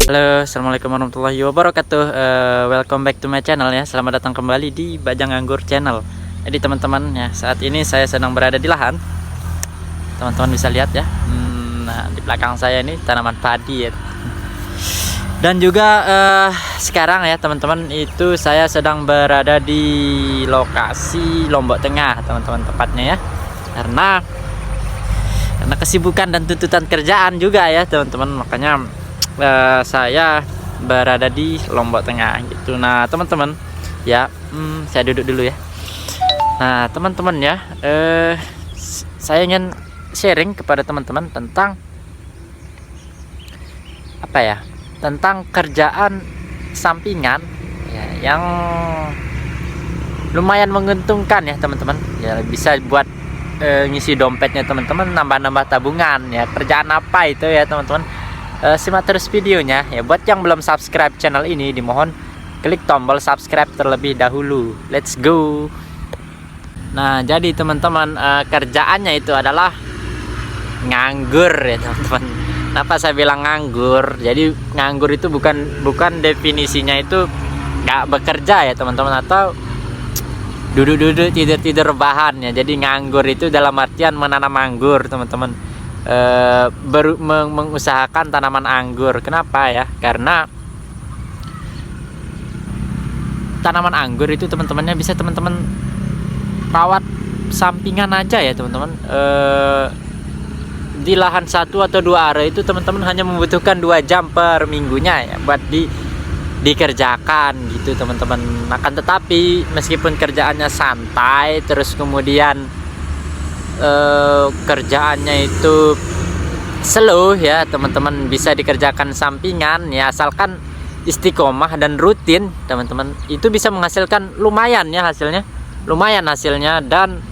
Halo, assalamualaikum warahmatullahi wabarakatuh. Welcome back to my channel ya. Selamat datang kembali di Bajang Anggur Channel. Jadi teman-teman ya, saat ini saya sedang berada di lahan. Teman-teman bisa lihat ya. Nah, di belakang saya ini tanaman padi ya. Dan juga sekarang ya teman-teman, itu saya sedang berada di lokasi Lombok Tengah, teman-teman, tepatnya ya. Karena kesibukan dan tuntutan kerjaan juga ya teman-teman, makanya saya berada di Lombok Tengah gitu. Nah teman-teman ya, saya duduk dulu ya. Nah teman-teman ya, saya ingin sharing kepada teman-teman tentang apa ya, tentang kerjaan sampingan ya, yang lumayan menguntungkan ya teman-teman ya, bisa buat ngisi dompetnya teman-teman, nambah-nambah tabungan ya. Kerjaan apa itu ya teman-teman? Simak terus videonya ya. Buat yang belum subscribe channel ini, dimohon klik tombol subscribe terlebih dahulu. Let's go. Nah jadi teman-teman, kerjaannya itu adalah nganggur ya teman-teman. Kenapa saya bilang nganggur? Jadi nganggur itu bukan definisinya itu nggak bekerja ya teman-teman, atau duduk-duduk tidur-tidur rebahan ya. Jadi nganggur itu dalam artian menanam anggur teman-teman. Mengusahakan tanaman anggur. Kenapa ya? Karena tanaman anggur itu teman-temannya bisa teman-teman rawat sampingan aja ya teman-teman. Di lahan 1 atau 2 area itu teman-teman hanya membutuhkan 2 jam per minggunya ya buat dikerjakan gitu teman-teman. Akan tetapi meskipun kerjaannya santai, terus kemudian kerjaannya itu slow ya teman-teman, bisa dikerjakan sampingan ya, asalkan istiqomah dan rutin teman-teman, itu bisa menghasilkan lumayan ya hasilnya, dan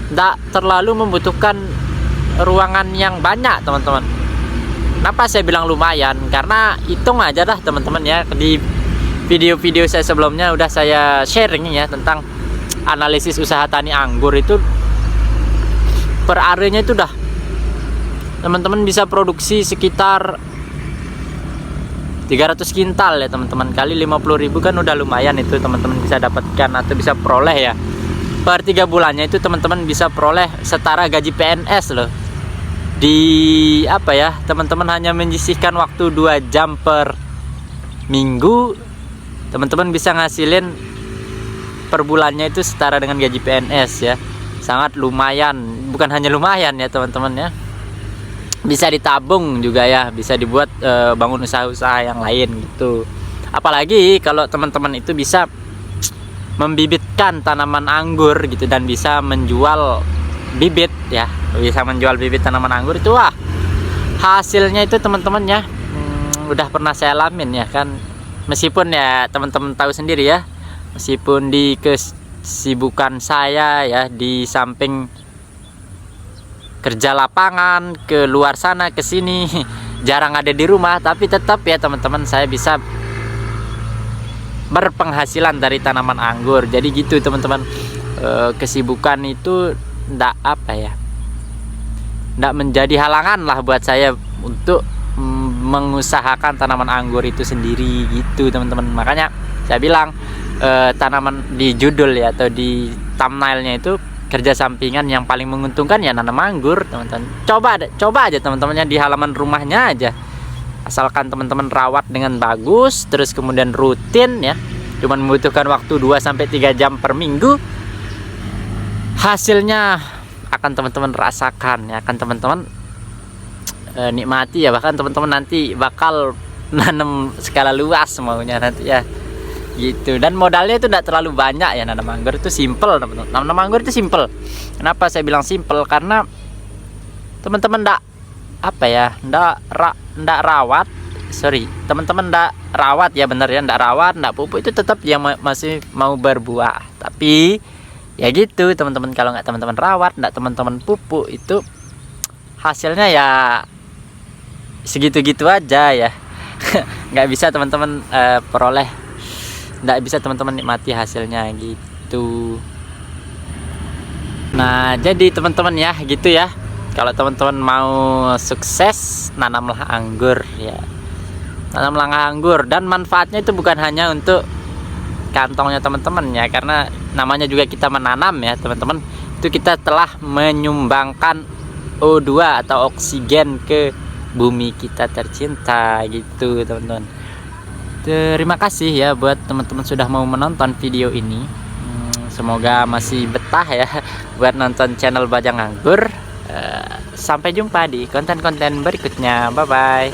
tidak terlalu membutuhkan ruangan yang banyak teman-teman. Kenapa saya bilang lumayan? Karena hitung aja dah teman-teman ya, di video-video saya sebelumnya udah saya sharing ya tentang analisis usaha tani anggur. Itu per areanya itu dah teman-teman bisa produksi sekitar 300 kintal ya teman-teman, kali 50.000 kan udah lumayan itu teman-teman bisa dapatkan atau bisa peroleh ya. Per 3 bulannya itu teman-teman bisa peroleh setara gaji PNS loh. Di apa ya, teman-teman hanya menyisihkan waktu 2 jam per minggu, teman-teman bisa ngasilin per bulannya itu setara dengan gaji PNS ya. Sangat lumayan, bukan hanya lumayan ya teman-teman ya, bisa ditabung juga ya, bisa dibuat bangun usaha-usaha yang lain gitu. Apalagi kalau teman-teman itu bisa membibitkan tanaman anggur gitu dan bisa menjual bibit ya, bisa menjual bibit tanaman anggur itu, wah hasilnya itu teman-teman ya, udah pernah saya alamin ya kan. Meskipun ya teman-teman tahu sendiri ya, meskipun di kesibukan saya ya, di samping kerja lapangan ke luar sana ke sini, jarang ada di rumah, tapi tetap ya teman-teman saya bisa berpenghasilan dari tanaman anggur. Jadi gitu teman-teman, kesibukan itu ndak apa ya, ndak menjadi halangan lah buat saya untuk mengusahakan tanaman anggur itu sendiri gitu teman-teman. Makanya saya bilang tanaman di judul ya, atau di thumbnailnya itu, kerja sampingan yang paling menguntungkan ya nanam anggur teman-teman. Coba aja teman-temannya di halaman rumahnya aja, asalkan teman-teman rawat dengan bagus, terus kemudian rutin ya, cuman membutuhkan waktu 2-3 jam per minggu, hasilnya akan teman-teman rasakan ya, akan teman-teman nikmati ya. Bahkan teman-teman nanti bakal nanam skala luas maunya nanti ya gitu. Dan modalnya itu tidak terlalu banyak ya, nanam anggur itu simple teman-teman. Nanam anggur itu simple. Kenapa saya bilang simple? Karena teman-teman ndak apa ya, ndak rawat, teman-teman ndak rawat ya, bener ya, ndak rawat, ndak pupuk, itu tetap dia masih mau berbuah. Tapi ya gitu teman-teman, kalau nggak teman-teman rawat, ndak teman-teman pupuk, itu hasilnya ya segitu-gitu aja ya. Nggak bisa teman-teman peroleh, nggak bisa teman-teman nikmati hasilnya gitu. Nah jadi teman-teman ya gitu ya, kalau teman-teman mau sukses nanamlah anggur ya. tanam langka anggur. Dan manfaatnya itu bukan hanya untuk kantongnya teman-teman ya, karena namanya juga kita menanam ya teman-teman, itu kita telah menyumbangkan O2 atau oksigen ke bumi kita tercinta gitu teman-teman. Terima kasih ya buat teman-teman sudah mau menonton video ini. Semoga masih betah ya buat nonton channel Bajang Anggur. Sampai jumpa di konten-konten berikutnya. Bye bye.